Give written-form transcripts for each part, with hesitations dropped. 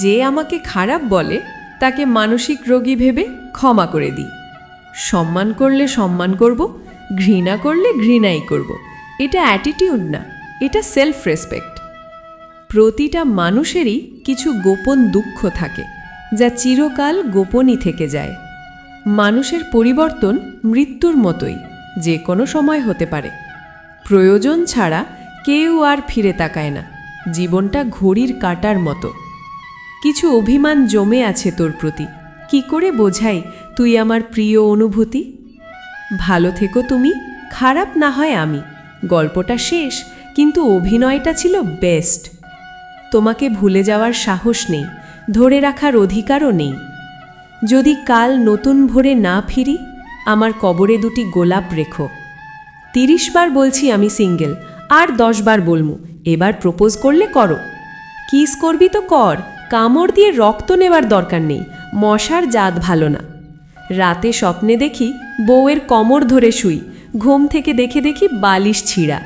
যে আমাকে খারাপ বলে তাকে মানসিক রোগী ভেবে ক্ষমা করে দিই। সম্মান করলে সম্মান করব, ঘৃণা করলে ঘৃণাই করব। এটা অ্যাটিটিউড না, এটা সেলফ রেসপেক্ট। প্রতিটা মানুষেরই কিছু গোপন দুঃখ থাকে, যা চিরকাল গোপনই থেকে যায়। মানুষের পরিবর্তন মৃত্যুর মতোই, যে কোনো সময় হতে পারে। প্রয়োজন ছাড়া কেউ আর ফিরে তাকায় না। জীবনটা ঘড়ির কাঁটার মতো। কিছু অভিমান জমে আছে তোর প্রতি, কি করে বোঝাই তুই আমার প্রিয় অনুভূতি। ভালো থেকো তুমি, খারাপ না হয় আমি। গল্পটা শেষ, কিন্তু অভিনয়টা ছিল বেস্ট। তোমাকে ভুলে যাওয়ার সাহস নেই, ধরে রাখার অধিকারও নেই। যদি কাল নতুন ভোরে না ফিরি, আমার কবরে দুটি গোলাপ রেখো। 30 বার বলছি আমি সিঙ্গেল, আর 10 বার বলমু, এবার প্রপোজ করলে করো। কিস করবি তো কর, কামড় দিয়ে রক্ত নেবার দরকার নেই, মশার জাত ভালো না। রাতে স্বপ্নে দেখি বউয়ের কোমর ধরে শুই, ঘুম থেকে দেখে দেখি বালিশ ছিঁড়া।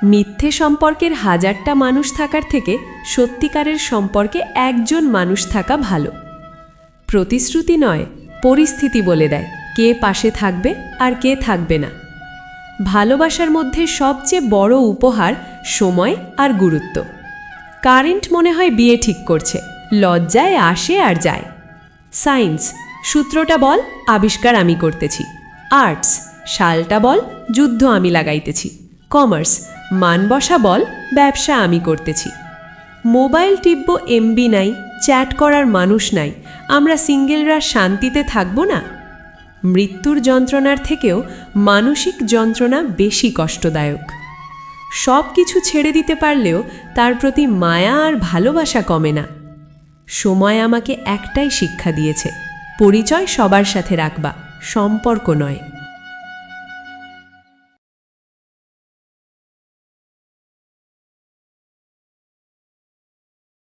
মিথ্যে সম্পর্কের 1000টা মানুষ থাকার থেকে সত্যিকারের সম্পর্কে একজন মানুষ থাকা ভালো। প্রতিশ্রুতি নয়, পরিস্থিতি বলে দেয় কে পাশে থাকবে আর কে থাকবে না। ভালোবাসার মধ্যে সবচেয়ে বড় উপহার সময় আর গুরুত্ব। কারেন্ট মনে হয় বিয়ে ঠিক করছে, লজ্জায় আসে আর যায়। সায়েন্স, সূত্রটা বল, আবিষ্কার আমি করতেছি। আর্টস, শালটা বল, যুদ্ধ আমি লাগাইতেছি। কমার্স, মান বসা বল, ব্যবসা আমি করতেছি। মোবাইল টিপব, এমবি নাই, চ্যাট করার মানুষ নাই, আমরা সিঙ্গেলরা শান্তিতে থাকবো না? মৃত্যুর যন্ত্রণার থেকেও মানসিক যন্ত্রণা বেশি কষ্টদায়ক। সব কিছু ছেড়ে দিতে পারলেও তার প্রতি মায়া আর ভালোবাসা কমে না। সময় আমাকে একটাই শিক্ষা দিয়েছে, পরিচয় সবার সাথে রাখবা, সম্পর্ক নয়।